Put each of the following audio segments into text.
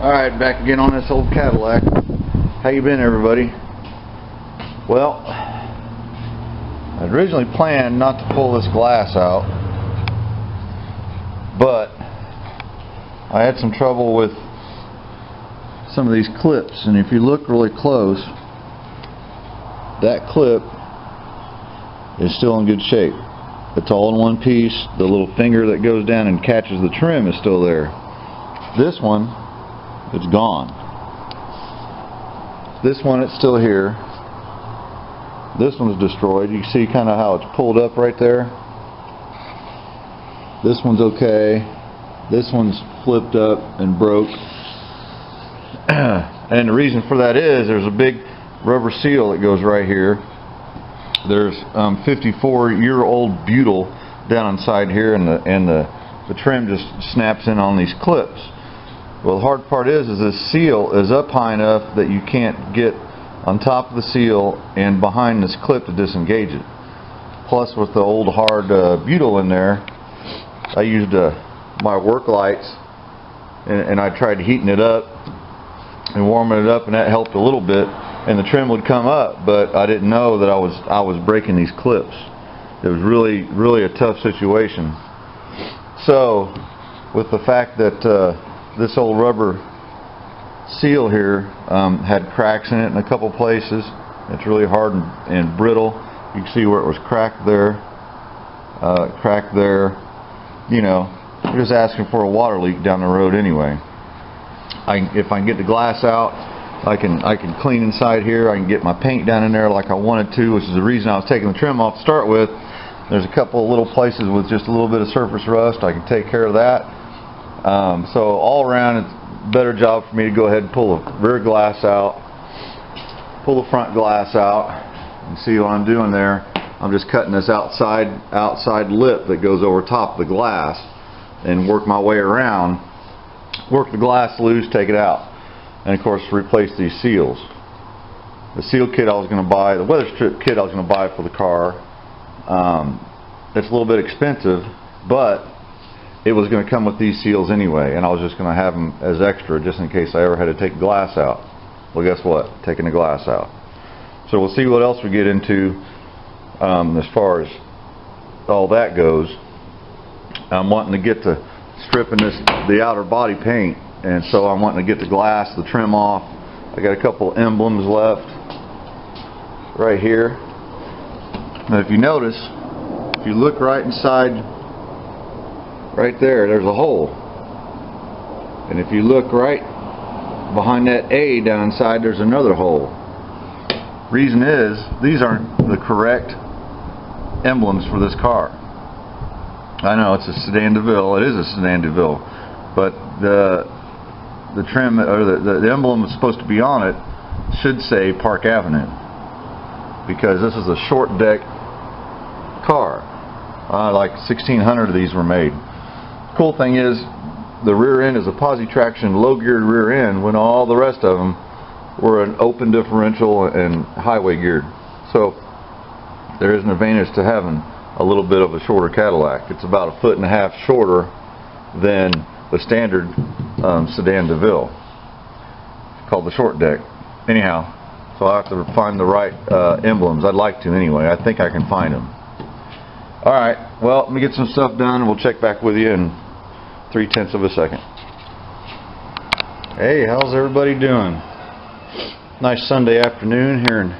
Alright, back again on this old Cadillac. How you been, everybody? Well, I originally planned not to pull this glass out, but I had some trouble with some of these clips, and if you look really close, that clip is still in good shape. It's all in one piece. The little finger that goes down and catches the trim is still there. This one, it's gone. This one, it's still here. This one's destroyed. You see kind of how it's pulled up right there. This one's okay. This one's flipped up and broke. And the reason for that is there's a big rubber seal that goes right here. There's 54-year-old butyl down inside here, and the trim just snaps in on these clips. Well, the hard part is this seal is up high enough that you can't get on top of the seal and behind this clip to disengage it. Plus, with the old hard butyl in there, I used my work lights, and I tried heating it up and warming it up, and that helped a little bit, and the trim would come up, but I didn't know that I was breaking these clips. It was really a tough situation. So, with the fact that this old rubber seal here had cracks in it in a couple places, it's really hard and brittle. You can see where it was cracked there, you know, you're just asking for a water leak down the road anyway. If I can get the glass out, I can clean inside here. I can get my paint down in there like I wanted to, which is the reason I was taking the trim off to start with. There's a couple of little places with just a little bit of surface rust. I can take care of that. So all around, it's a better job for me to go ahead and pull the rear glass out, pull the front glass out, and see what I'm doing there. I'm just cutting this outside lip that goes over top of the glass and work my way around, work the glass loose, take it out, and of course replace these seals. The seal kit I was going to buy, the weather strip kit I was going to buy for the car, it's a little bit expensive, but it was going to come with these seals anyway, and I was just going to have them as extra just in case I ever had to take glass out. Well, guess what? Taking the glass out. So we'll see what else we get into as far as all that goes. I'm wanting to get to stripping the outer body paint, and so I'm wanting to get the glass, the trim off. I got a couple emblems left right here. Now if you notice, if you look right inside, right there's a hole, and if you look right behind that A down inside, there's another hole. Reason is these aren't the correct emblems for this car. I know it's a sedan DeVille, it is a sedan DeVille, but the trim or the emblem that's supposed to be on it should say Park Avenue, because this is a short deck car. Like 1,600 of these were made. Cool thing is, the rear end is a posi traction low geared rear end when all the rest of them were an open differential and highway geared. So there is an advantage to having a little bit of a shorter Cadillac. It's about 1.5 feet shorter than the standard sedan DeVille. It's called the short deck. Anyhow, so I'll have to find the right emblems. I'd like to anyway. I think I can find them. Alright, well, let me get some stuff done and we'll check back with you in 0.3 of a second. Hey, how's everybody doing? Nice Sunday afternoon here in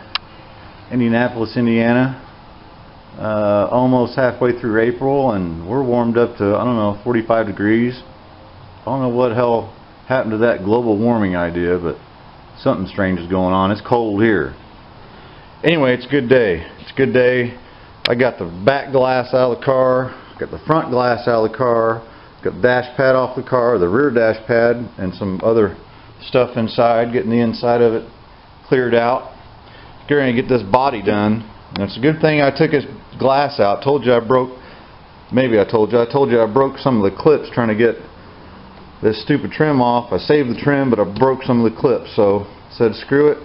Indianapolis, Indiana. Almost halfway through April, and we're warmed up to, I don't know, 45 degrees. I don't know what hell happened to that global warming idea, but something strange is going on. It's cold here. Anyway, it's a good day. It's a good day. I got the back glass out of the car, got the front glass out of the car, got the dash pad off the car, the rear dash pad, and some other stuff inside, getting the inside of it cleared out. Going to get this body done. And it's a good thing I took his glass out. I told you I broke some of the clips trying to get this stupid trim off. I saved the trim, but I broke some of the clips. So I said, screw it,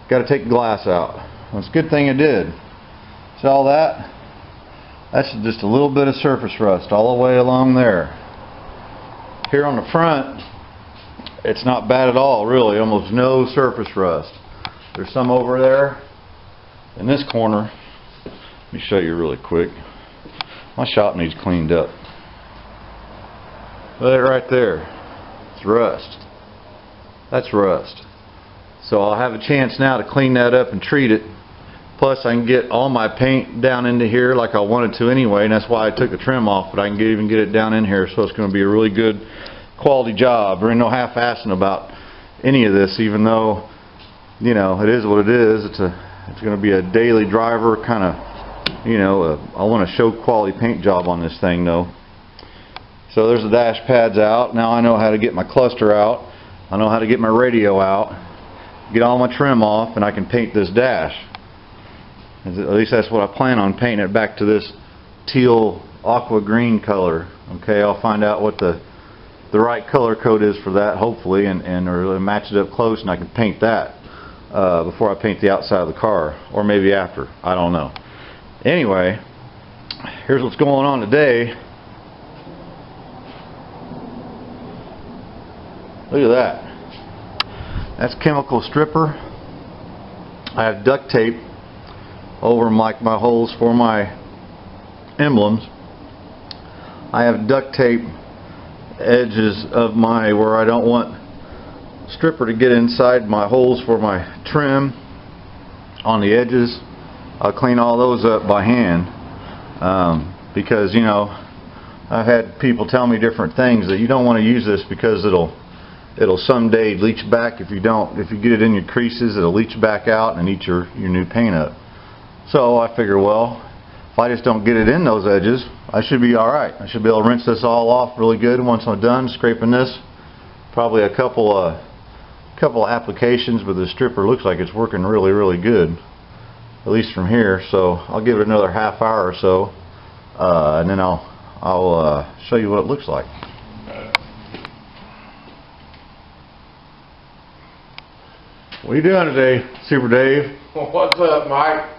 got to take the glass out. Well, it's a good thing I did. See all that? That's just a little bit of surface rust all the way along there. Here on the front, it's not bad at all, really. Almost no surface rust. There's some over there in this corner. Let me show you really quick. My shop needs cleaned up. Look right there. It's rust. That's rust. So I'll have a chance now to clean that up and treat it. Plus I can get all my paint down into here like I wanted to anyway, and that's why I took the trim off, but I can even get it down in here, so it's going to be a really good quality job. There ain't no half-assing about any of this, even though, you know, it is what it is. It's going to be a daily driver kind of, you know, I want to show quality paint job on this thing though. So there's the dash pads out. Now I know how to get my cluster out. I know how to get my radio out, get all my trim off, and I can paint this dash. At least that's what I plan on, painting it back to this teal aqua green color. Okay, I'll find out what the right color code is for that, hopefully, and or match it up close, and I can paint that before I paint the outside of the car, or maybe after. I don't know. Anyway, here's what's going on today. Look at that. That's chemical stripper. I have duct tape over like my holes for my emblems. I have duct tape edges of my where I don't want stripper to get inside my holes for my trim on the edges. I'll clean all those up by hand because, you know, I've had people tell me different things that you don't want to use this because it'll someday leach back. If you get it in your creases, it'll leach back out and eat your new paint up. So I figure, well, if I just don't get it in those edges, I should be alright. I should be able to rinse this all off really good once I'm done scraping this. Probably a couple applications, but the stripper looks like it's working really, really good, at least from here. So I'll give it another half hour or so, and then I'll show you what it looks like. What are you doing today, Super Dave? What's up, Mike?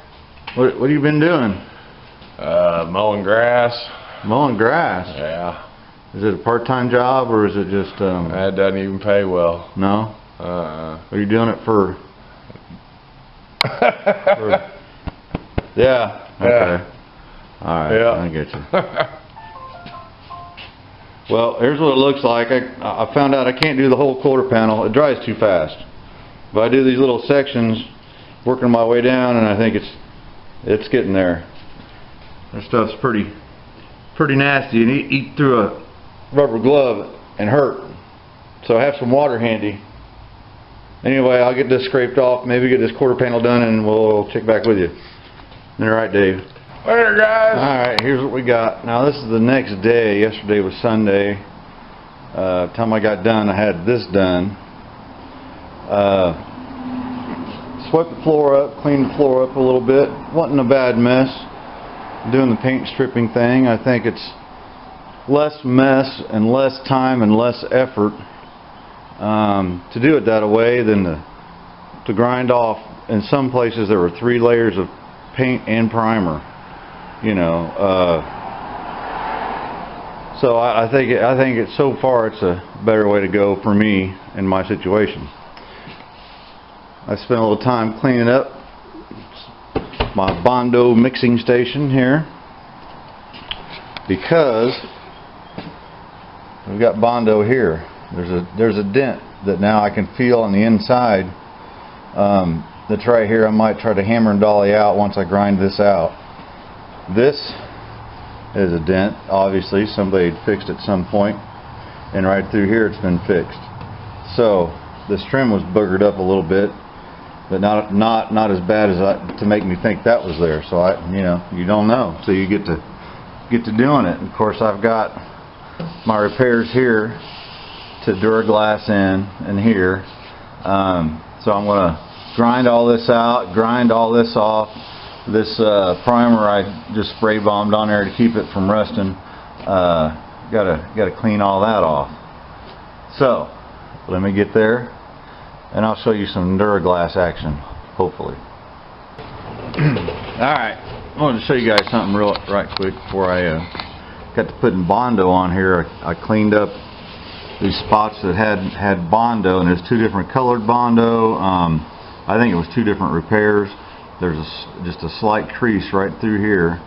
What have you been doing? Mowing grass. Mowing grass? Yeah. Is it a part-time job, or is it just... It doesn't even pay well. No? Are you doing it for... Yeah. Okay. Alright, yeah. I get you. Well, here's what it looks like. I found out I can't do the whole quarter panel. It dries too fast. But I do these little sections, working my way down, and I think it's getting there. This stuff's pretty nasty, and eat through a rubber glove and hurt. So I have some water handy. Anyway, I'll get this scraped off, maybe get this quarter panel done, and we'll check back with you. Alright, Dave. Later, guys. Alright, here's what we got. Now this is the next day. Yesterday was Sunday. Time I got done, I had this done. Swept the floor up, cleaned the floor up a little bit. Wasn't a bad mess. Doing the paint stripping thing, I think it's less mess and less time and less effort to do it that way than to grind off. In some places there were 3 layers of paint and primer, you know. So I think so far it's a better way to go for me in my situation. I spent a little time cleaning up my Bondo mixing station here because we've got Bondo here. There's a dent that now I can feel on the inside that's right here. I might try to hammer and dolly out once I grind this out. This is a dent, obviously somebody had fixed at some point, and right through here it's been fixed. So this trim was boogered up a little bit, but not as bad as to make me think that was there. So you don't know, so you get to doing it. And of course I've got my repairs here to Duraglass in and here. So I'm going to grind all this out, grind all this off. This primer I just spray bombed on there to keep it from rusting. Gotta clean all that off. So let me get there, and I'll show you some Duraglass action, hopefully. Alright, I wanted to show you guys something right quick before I got to putting Bondo on here. I cleaned up these spots that had Bondo, and there's two different colored Bondo. I think it was two different repairs. There's just a slight crease right through here,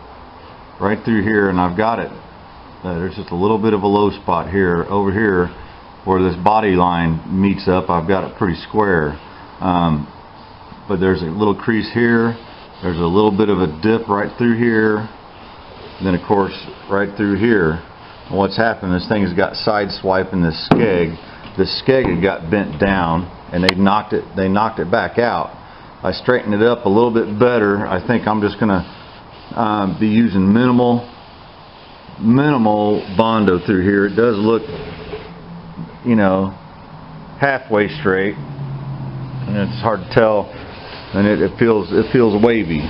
and I've got it. There's just a little bit of a low spot here, over here, where this body line meets up. I've got it pretty square, but there's a little crease here. There's a little bit of a dip right through here. And then of course right through here. And what's happened, this thing has got sideswiping this skeg. This skeg had got bent down, and they knocked it back out. I straightened it up a little bit better. I think I'm just gonna be using minimal Bondo through here. It does look, you know, halfway straight, and it's hard to tell, and it feels wavy.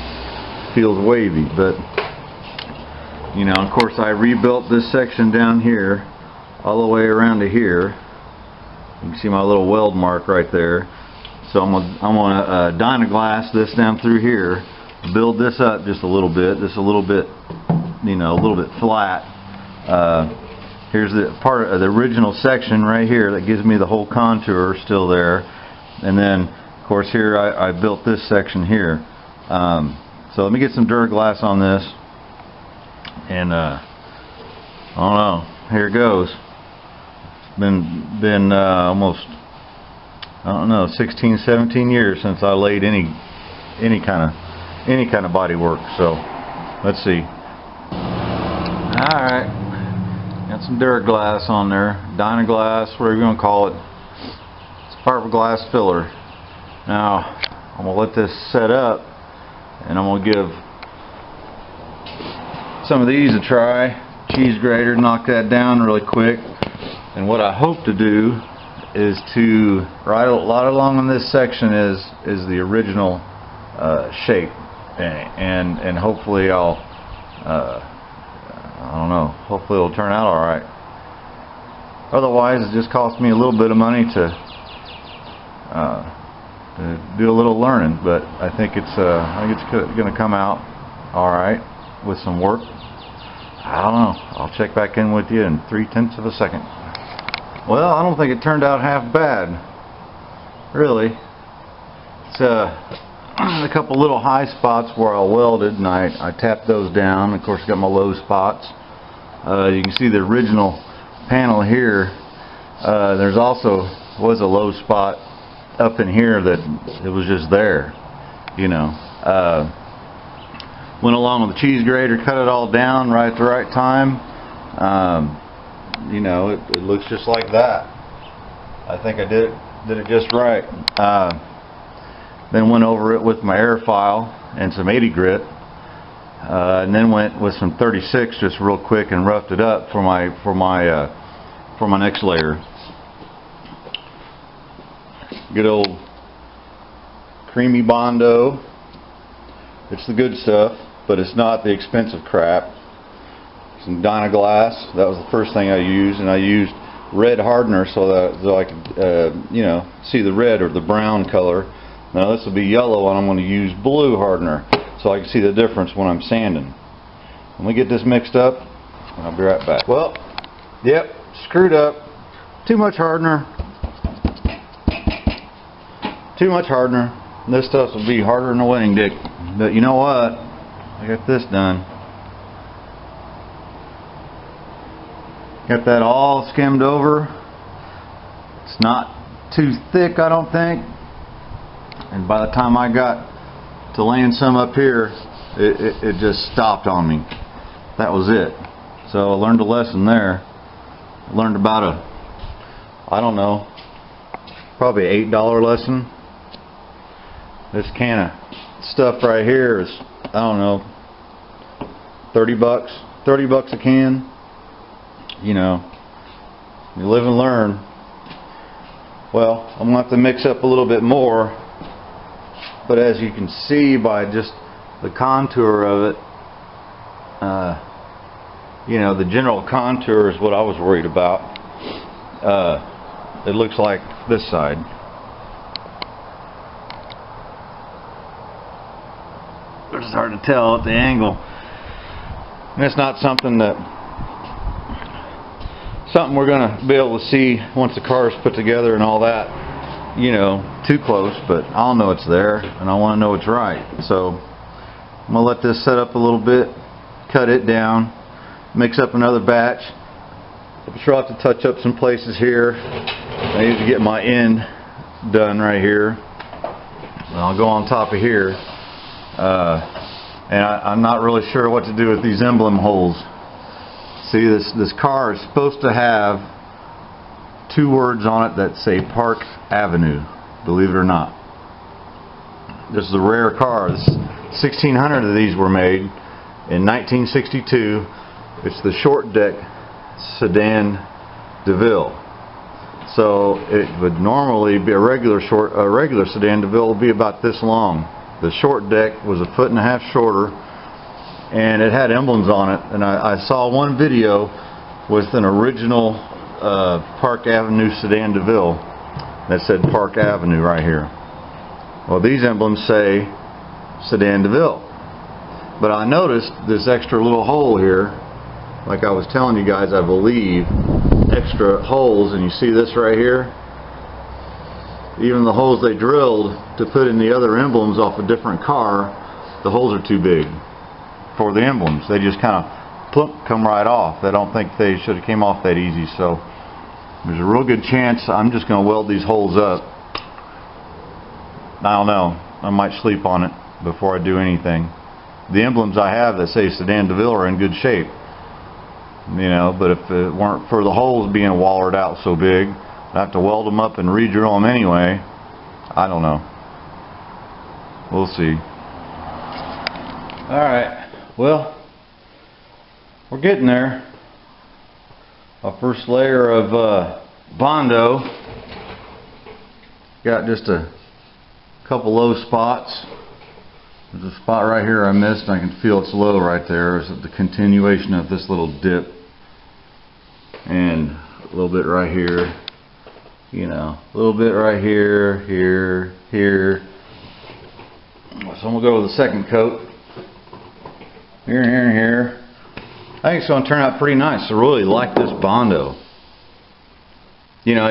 But you know, of course, I rebuilt this section down here all the way around to here. You can see my little weld mark right there. So I'm gonna Dynaglass this down through here, build this up just a little bit, you know, a little bit flat. Here's the part of the original section right here that gives me the whole contour still there, and then of course here I built this section here. So let me get some Duraglass on this, and I don't know, here it goes. It's been almost, I don't know, 16, 17 years since I laid any kind of body work. So let's see. All right, got some Duraglass on there, Dynaglass, whatever you want to call it. It's fiberglass filler. Now I'm gonna let this set up, and I'm gonna give some of these a try. Cheese grater, knock that down really quick. And what I hope to do is to, right along in this section is the original shape, and hopefully I don't know, hopefully it'll turn out alright. Otherwise it just costs me a little bit of money to do a little learning, but I think it's going to come out alright with some work. I don't know, I'll check back in with you in 0.3 of a second. Well, I don't think it turned out half bad, really. It's a couple little high spots where I welded, and I tapped those down. Of course, got my low spots. You can see the original panel here. There's also was a low spot up in here that it was just there, you know. Went along with the cheese grater, cut it all down right at the right time. You know, it looks just like that. I think I did it just right. Then went over it with my air file and some 80 grit, and then went with some 36 just real quick and roughed it up for my next layer. Good old creamy Bondo. It's the good stuff, but it's not the expensive crap. Some Dynaglass, that was the first thing I used, and I used red hardener so I could you know, see the red or the brown color. Now this will be yellow, and I'm going to use blue hardener so I can see the difference when I'm sanding. Let me get this mixed up, and I'll be right back. Well, yep, screwed up. Too much hardener. Too much hardener. This stuff will be harder than a wedding dick. But you know what? I got this done. Got that all skimmed over. It's not too thick, I don't think. And by the time I got to laying some up here, it just stopped on me. That was it. So I learned a lesson there. I learned about I don't know, probably $8 lesson. This can of stuff right here is, I don't know, 30 bucks. 30 bucks a can. You know, you live and learn. Well, I'm going to have to mix up a little bit more, but as you can see by just the contour of it, you know, the general contour is what I was worried about. It looks like this side. It's hard to tell at the angle, and it's not something that something we're gonna be able to see once the car is put together and all that. You know, too close, but I'll know it's there, and I want to know it's right. So I'm gonna let this set up a little bit, cut it down, mix up another batch. I'm sure I'll have to touch up some places here. I need to get my end done right here. And I'll go on top of here. And I'm not really sure what to do with these emblem holes. See, this car is supposed to have 2 words on it that say Park Avenue, believe it or not. This is a rare car. 1,600 of these were made in 1962. It's the short deck sedan DeVille. So it would normally be a regular sedan DeVille would be about this long. The short deck was 1.5 feet shorter, and it had emblems on it. And I saw one video with an original Park Avenue sedan DeVille that said Park Avenue right here. Well, these emblems say sedan DeVille, but I noticed this extra little hole here. Like I was telling you guys, I believe, extra holes, and you see this right here? Even the holes they drilled to put in the other emblems off a different car, the holes are too big for the emblems. They just kind of plump, come right off. I don't think they should have came off that easy, so there's a real good chance I'm just going to weld these holes up. I don't know. I might sleep on it before I do anything. The emblems I have that say Sedan DeVille are in good shape. You know, but if it weren't for the holes being wallered out so big, I'd have to weld them up and re-drill them anyway. I don't know. We'll see. Alright, well, we're getting there. Our first layer of Bondo. Got just a couple low spots. There's a spot right here I missed, and I can feel it's low right there. It's the continuation of this little dip. And a little bit right here, you know, a little bit right here, here. So I'm going to go with the second coat. Here, here, and here. I think it's going to turn out pretty nice. I really like this Bondo. You know,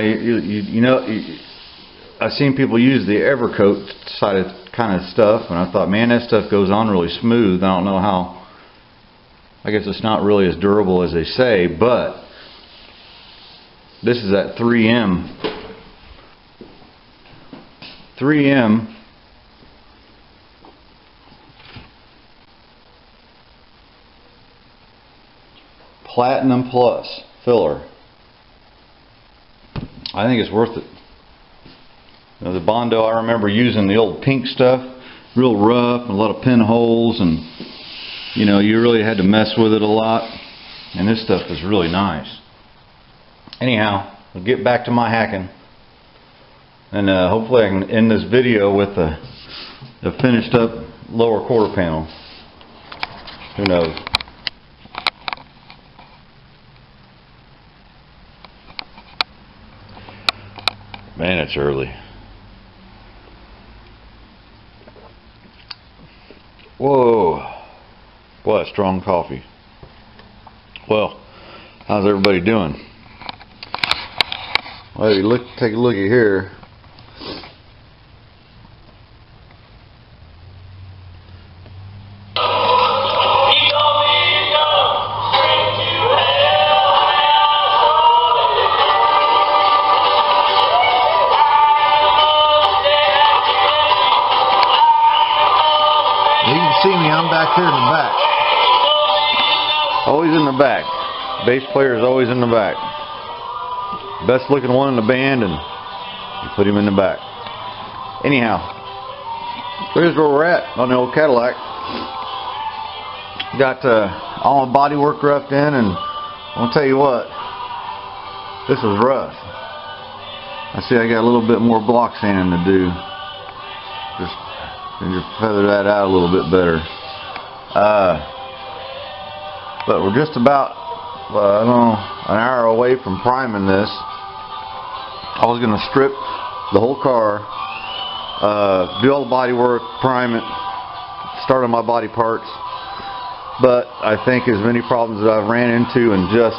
I've seen people use the Evercoat side of kind of stuff, and I thought, man, that stuff goes on really smooth. I don't know how. I guess it's not really as durable as they say, but this is that 3M. 3M Platinum Plus filler. I think it's worth it. You know, the Bondo, I remember using the old pink stuff, real rough, and a lot of pinholes, and you know, you really had to mess with it a lot. And this stuff is really nice. Anyhow, we'll get back to my hacking, and hopefully I can end this video with a finished up lower quarter panel. Who knows? Man, it's early. Whoa. What strong coffee. Well, how's everybody doing? Well, you take a look at here. You can see me, I'm back here in the back. Always in the back. Bass player is always in the back. Best looking one in the band, and you put him in the back. Anyhow, here's where we're at on the old Cadillac. Got all my body work roughed in, and I'll tell you what, this was rough. I see I got a little bit more block sanding to do. Just feather that out a little bit better. But we're just about, I don't know, an hour away from priming this. I was going to strip the whole car, do all the body work, prime it, start on my body parts. But I think as many problems that I've ran into in just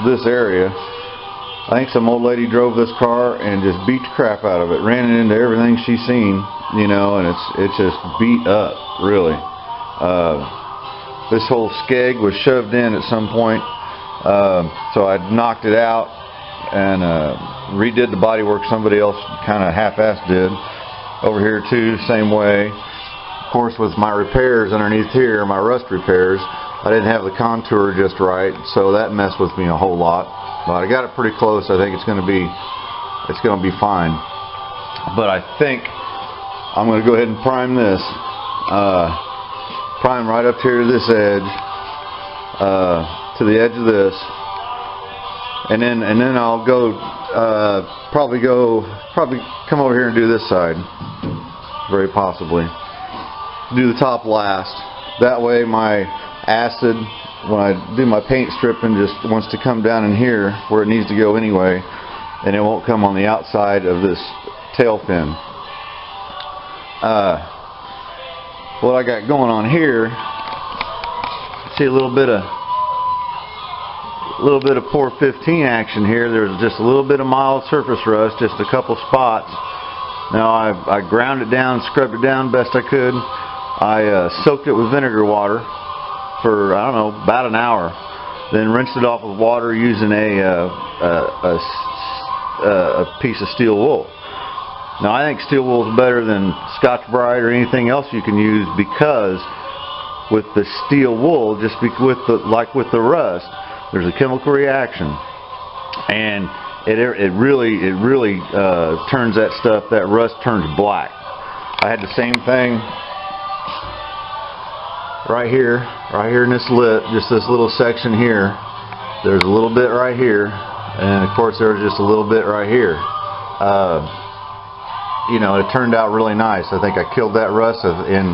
this area, I think some old lady drove this car and just beat the crap out of it, ran it into everything she's seen, you know, and it's just beat up, really. This whole skeg was shoved in at some point, so I knocked it out and redid the bodywork somebody else kind of half-assed did. Over here too, same way. Of course, with my repairs underneath here, my rust repairs, I didn't have the contour just right, so that messed with me a whole lot. But I got it pretty close. I think it's going to be fine. But I think I'm going to go ahead and prime this. Prime right up here to this edge, to the edge of this, and then I'll go probably come over here and do this side, very possibly. Do the top last. That way my acid, when I do my paint stripping, just wants to come down in here where it needs to go anyway, and it won't come on the outside of this tail fin. What I got going on here, see a little bit of 415 action here. There's just a little bit of mild surface rust, just a couple spots. Now I ground it down, scrubbed it down best I could. I soaked it with vinegar water for, I don't know, about an hour. Then rinsed it off with water using a piece of steel wool. Now I think steel wool is better than Scotch-Brite or anything else you can use, because with the steel wool, just like with the rust, there's a chemical reaction, and it really turns that stuff, that rust turns black. I had the same thing right here in this lip, just this little section here. There's a little bit right here, and of course there's just a little bit right here. You know, it turned out really nice. I think I killed that rust in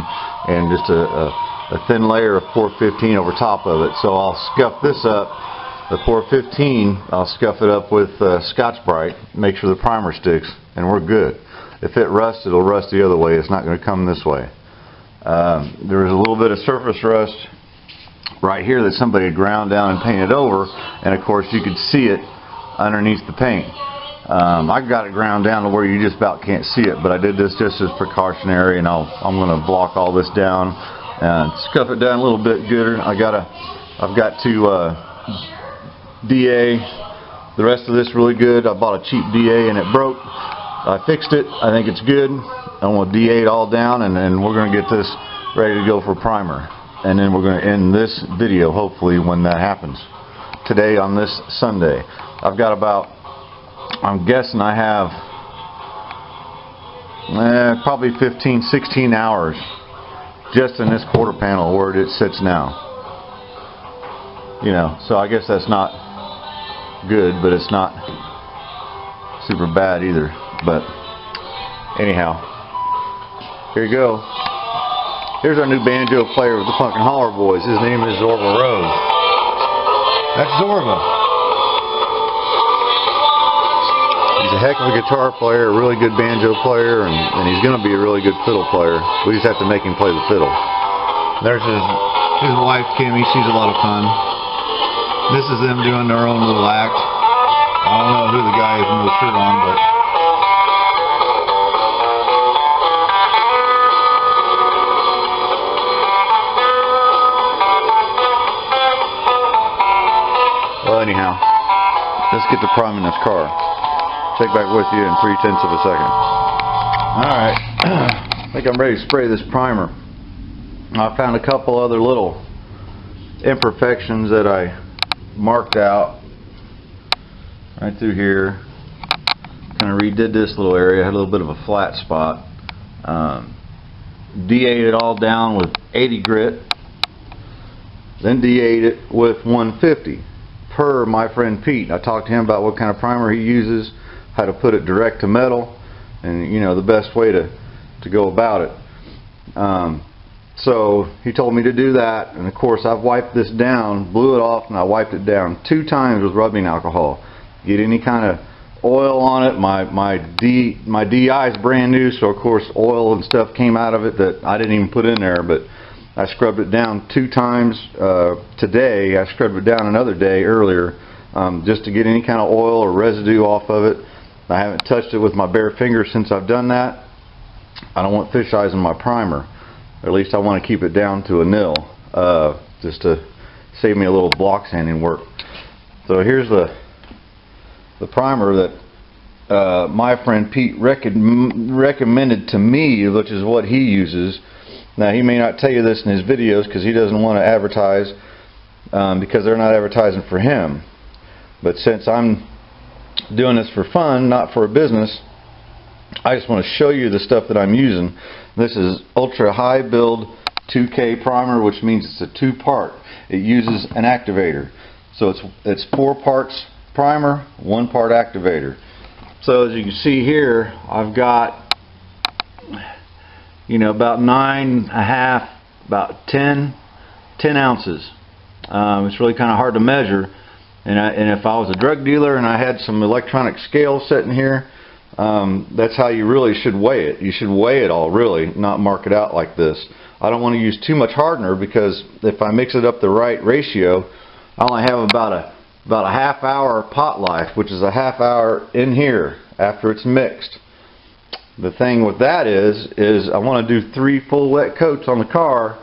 just a thin layer of 415 over top of it. So I'll scuff this up, the 415, I'll scuff it up with Scotch-Brite, make sure the primer sticks, and we're good. If it rusts, it'll rust the other way. It's not going to come this way. There was a little bit of surface rust right here that somebody had ground down and painted over, and of course you could see it underneath the paint. I got it ground down to where you just about can't see it, but I did this just as precautionary, and I'm going to block all this down and scuff it down a little bit gooder. I've got to DA the rest of this really good. I bought a cheap DA and it broke. I fixed it. I think it's good. I'm going to DA it all down, and then we're going to get this ready to go for primer. And then we're going to end this video hopefully when that happens. Today on this Sunday. I've got about, I'm guessing I have probably 15, 16 hours just in this quarter panel where it sits now. You know, so I guess that's not good, but it's not super bad either. But anyhow, here you go. Here's our new banjo player with the Funkin' Holler Boys. His name is Zorba Rose. That's Zorba. He's a heck of a guitar player, a really good banjo player, and he's going to be a really good fiddle player. We just have to make him play the fiddle. There's his wife, Kimmy. She's a lot of fun. This is them doing their own little act. I don't know who the guy is with no shirt on, but... Well, anyhow, let's get to priming this car. Check back with you in 3/10 of a second. Alright, I think I'm ready to spray this primer. I found a couple other little imperfections that I marked out right through here. Kind of redid this little area. I had a little bit of a flat spot. DA'd it all down with 80 grit. Then DA'd it with 150 per my friend Pete. I talked to him about what kind of primer he uses, how to put it direct to metal, and you know the best way to go about it. So he told me to do that, and of course I've wiped this down, blew it off, and I wiped it down 2 times with rubbing alcohol. Get any kind of oil on it. My DI is brand new, so of course oil and stuff came out of it that I didn't even put in there, but I scrubbed it down 2 times today. I scrubbed it down another day earlier just to get any kind of oil or residue off of it. I haven't touched it with my bare finger since I've done that. I don't want fish eyes in my primer, or at least I want to keep it down to a nil, just to save me a little block sanding work. So here's the primer that my friend Pete recommended to me, which is what he uses. Now, he may not tell you this in his videos because he doesn't want to advertise, because they're not advertising for him. But since I'm doing this for fun, not for a business, I just want to show you the stuff that I'm using. This is ultra high build 2K primer, which means it's a 2-part. It uses an activator. So it's 4 parts primer, 1 part activator. So as you can see here, I've got, you know, about 9.5, about 10 ounces. It's really kind of hard to measure. And if I was a drug dealer and I had some electronic scales sitting here, that's how you really should weigh it. You should weigh it all, really, not mark it out like this. I don't want to use too much hardener, because if I mix it up the right ratio, I only have about a half hour pot life, which is a half hour in here after it's mixed. The thing with that is I want to do 3 full wet coats on the car,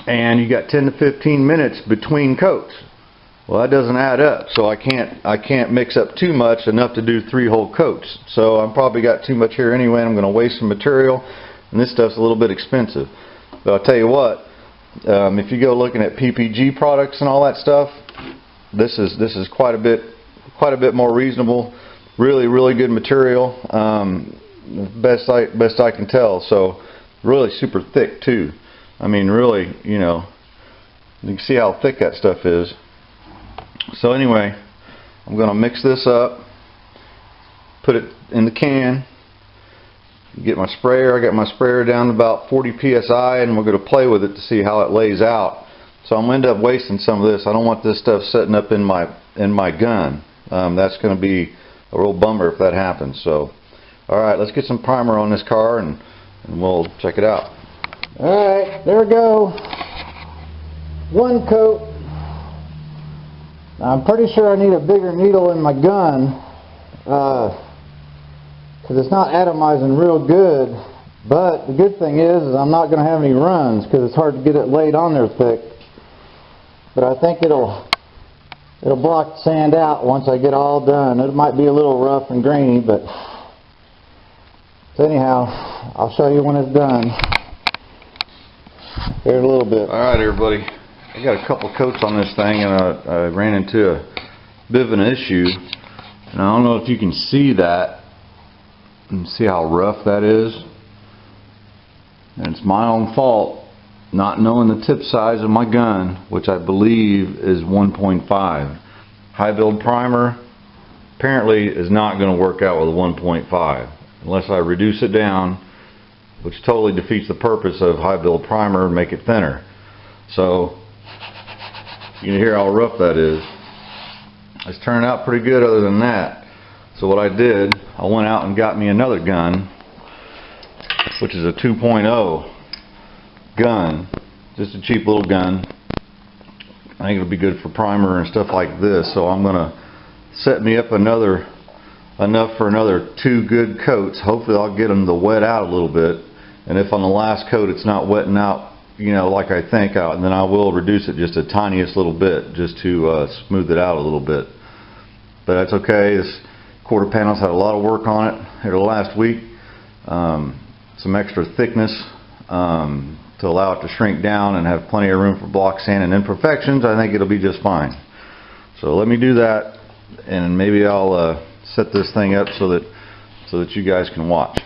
and you got 10 to 15 minutes between coats. Well, that doesn't add up, so I can't mix up too much, enough to do 3 whole coats. So I'm probably got too much here anyway, and I'm going to waste some material, and this stuff's a little bit expensive. But I'll tell you what, if you go looking at PPG products and all that stuff, this is quite a bit more reasonable. Really good material, best I can tell. So really super thick too. I mean, really, you know, you can see how thick that stuff is. So anyway, I'm going to mix this up, put it in the can, get my sprayer. I got my sprayer down to about 40 psi, and we're going to play with it to see how it lays out. So I'm going to end up wasting some of this. I don't want this stuff setting up in my gun. That's going to be a real bummer if that happens. So, all right, let's get some primer on this car, and we'll check it out. All right, there we go. 1 coat. I'm pretty sure I need a bigger needle in my gun, because it's not atomizing real good. But the good thing is I'm not going to have any runs, because it's hard to get it laid on there thick. But I think it'll block the sand out once I get all done. It might be a little rough and grainy, but so anyhow, I'll show you when it's done. Here in a little bit. All right, everybody. I got a couple coats on this thing, and I ran into a bit of an issue, and I don't know if you can see that and see how rough that is. And it's my own fault not knowing the tip size of my gun, which I believe is 1.5. High build primer apparently is not going to work out with a 1.5 unless I reduce it down, which totally defeats the purpose of high build primer and make it thinner. So you can hear how rough that is. It's turned out pretty good other than that. So what I did, I went out and got me another gun, which is a 2.0 gun. Just a cheap little gun. I think it'll be good for primer and stuff like this. So I'm going to set me up enough for another 2 good coats. Hopefully I'll get them to wet out a little bit. And if on the last coat it's not wetting out, you know, like I think, and then I will reduce it just a tiniest little bit, just to smooth it out a little bit. But that's okay. This quarter panel's had a lot of work on it here the last week. Some extra thickness to allow it to shrink down and have plenty of room for block sand and imperfections. I think it'll be just fine. So let me do that, and maybe I'll set this thing up so that you guys can watch.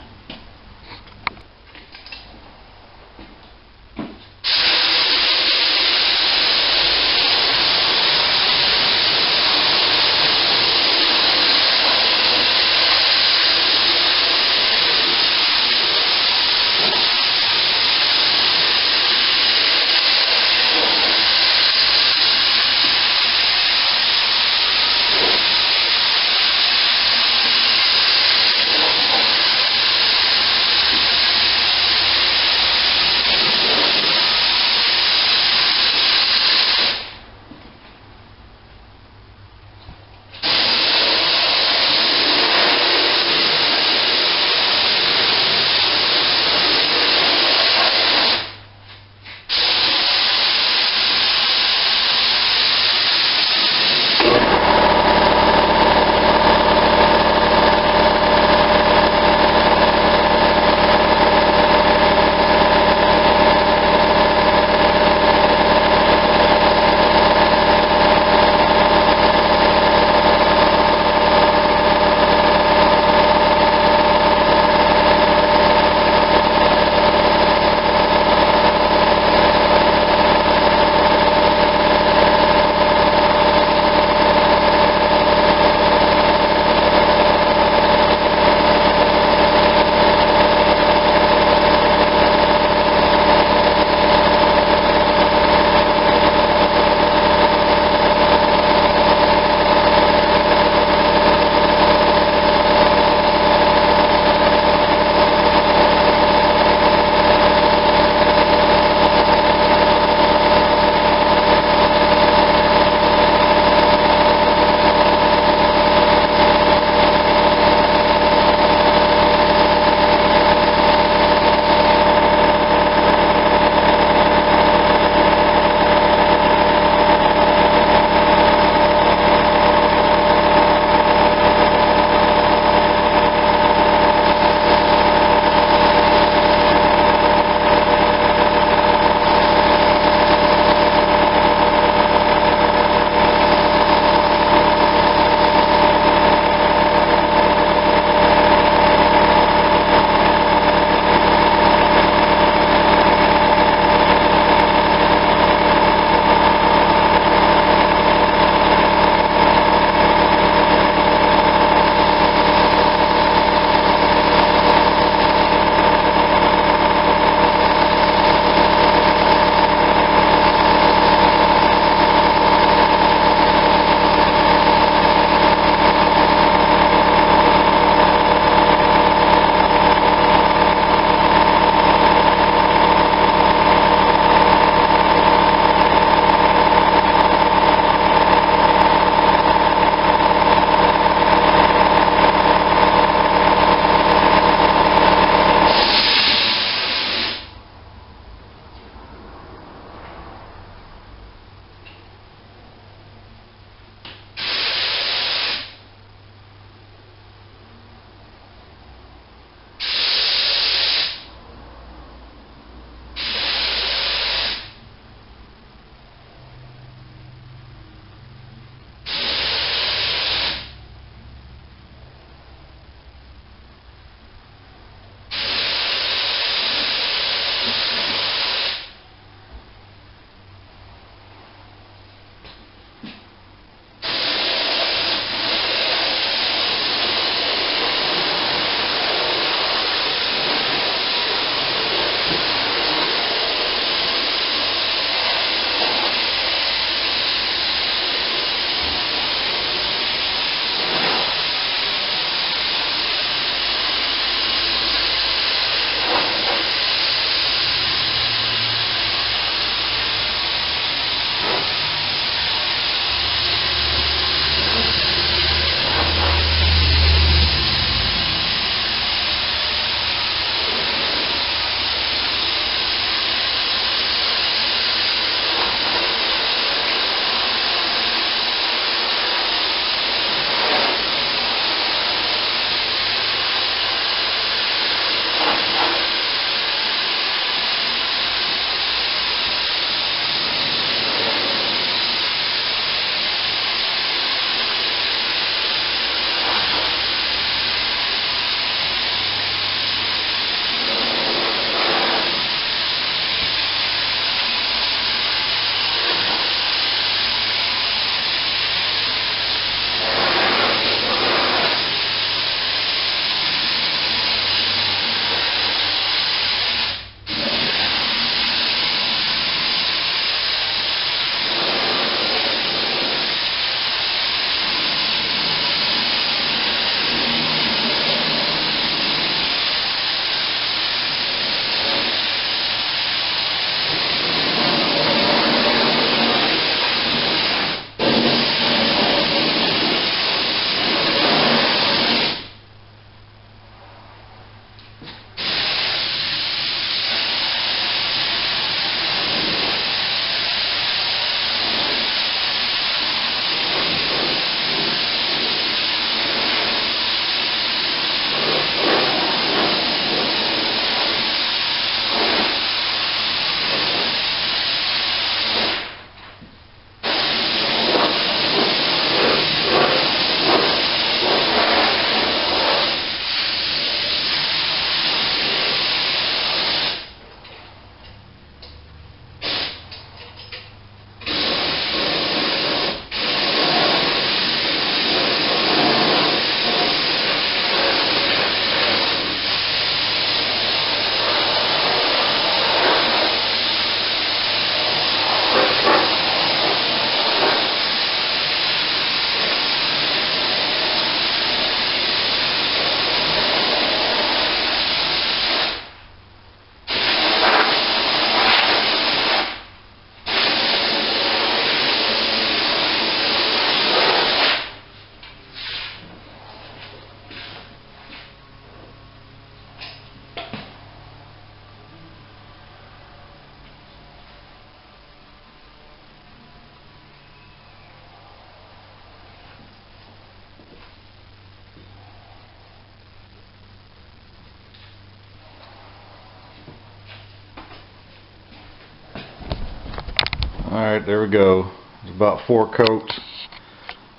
Alright, there we go. It's about 4 coats.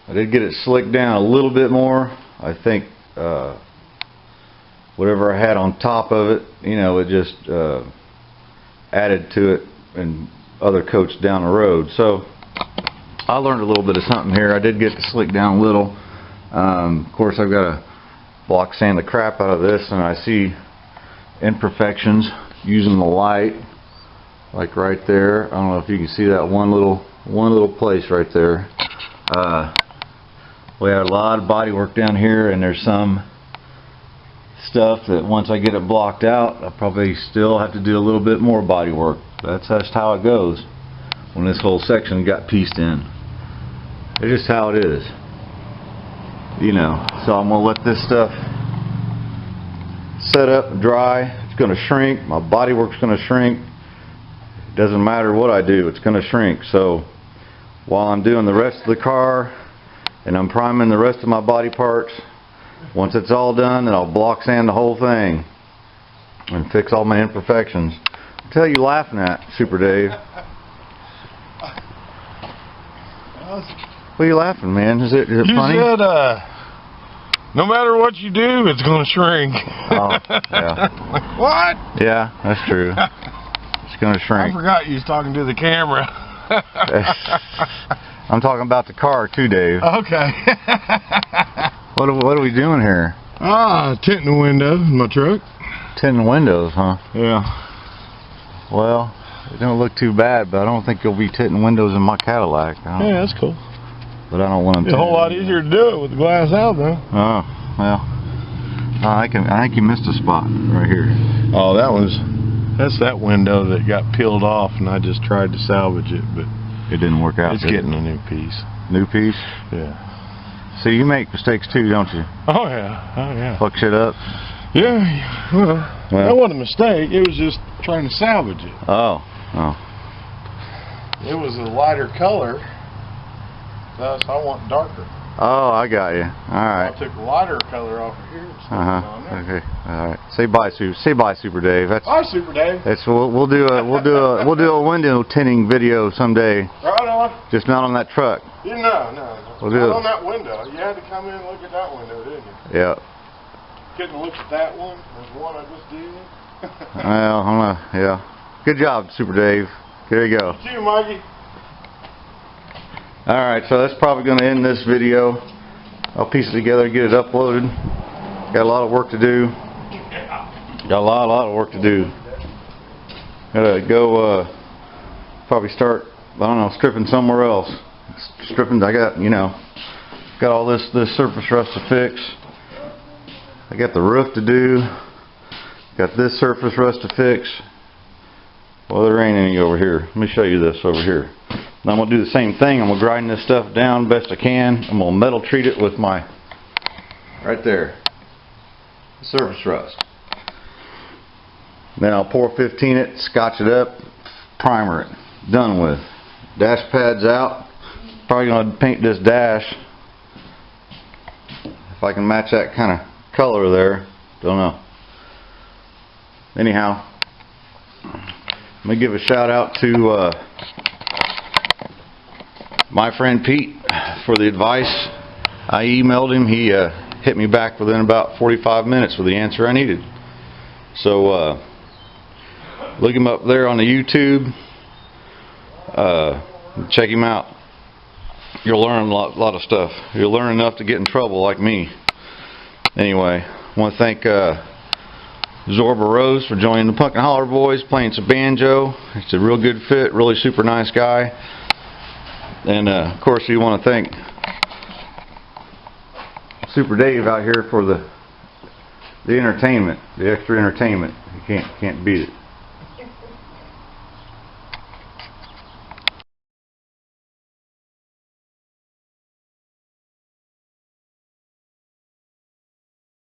I did get it slicked down a little bit more. I think whatever I had on top of it, you know, it just added to it and other coats down the road. So I learned a little bit of something here. I did get to slick down a little. Of course, I've got to block sand the crap out of this, and I see imperfections using the light, like right there. I don't know if you can see that one little place right there. We had a lot of body work down here, and there's some stuff that once I get it blocked out, I probably still have to do a little bit more body work. That's just how it goes when this whole section got pieced in. It's just how it is, you know. So I'm gonna let this stuff set up and dry. It's gonna shrink. My body work's gonna shrink. It doesn't matter what I do, it's gonna shrink. So while I'm doing the rest of the car and I'm priming the rest of my body parts, once it's all done, then I'll block sand the whole thing and fix all my imperfections. What the hell are you laughing at, Super Dave? What are you laughing, man? Is it funny? You said, no matter what you do, it's going to shrink. Oh, yeah. Like, what? Yeah, that's true. It's going to shrink. I forgot you was talking to the camera. I'm talking about the car too, Dave. Okay. What are we doing here? Tinting the window in my truck. Tinting windows, huh? Yeah. Well, it don't look too bad, but I don't think you'll be tinting windows in my Cadillac. Yeah, that's cool. But I don't want them. It's a whole lot easier to do it with the glass out, though. Oh, well. I think you missed a spot right here. Oh, that's that window that got peeled off, and I just tried to salvage it, but it didn't work out. It's getting a new piece. New piece? Yeah. See, you make mistakes too, don't you? Oh yeah. Oh yeah. Fuck shit up. Yeah. Well, that wasn't a mistake. It was just trying to salvage it. Oh. It was a lighter color. Thus, I want darker. Oh, I got you. All right. I took the lighter color off of here and stuck it on there. Okay. All right. Say bye, Super Dave. Bye, Super Dave. We'll do a window tinting video someday. Right on. Just not on that truck. Yeah, no. We'll Not do on that window. You had to come in and look at that window, didn't you? Yeah. Couldn't look at that one. There's one I just did. Well, yeah. Good job, Super Dave. There you go. See you, Mikey. Alright, so that's probably going to end this video. I'll piece it together, get it uploaded. Got a lot of work to do. Got a lot of work to do. Gotta go, probably start, I don't know, stripping somewhere else. Stripping, I got, got all this surface rust to fix. I got the roof to do. Got this surface rust to fix. Well, there ain't any over here. Let me show you this over here. Now I'm going to do the same thing. I'm going to grind this stuff down best I can. I'm going to metal treat it with my, right there, surface rust. Then I'll pour 15 it, scotch it up, primer it. Done with. Dash pad's out. Probably going to paint this dash. If I can match that kind of color there. Don't know. Anyhow, let me give a shout out to my friend Pete for the advice. I emailed him. He hit me back within about 45 minutes with the answer I needed. So look him up there on the YouTube. Check him out. You'll learn a lot of stuff. You'll learn enough to get in trouble like me. Anyway, I want to thank Zorba Rose for joining the Punk and Holler Boys, playing some banjo. He's a real good fit, really super nice guy. And of course, you want to thank Super Dave out here for the entertainment, the extra entertainment. You can't beat it.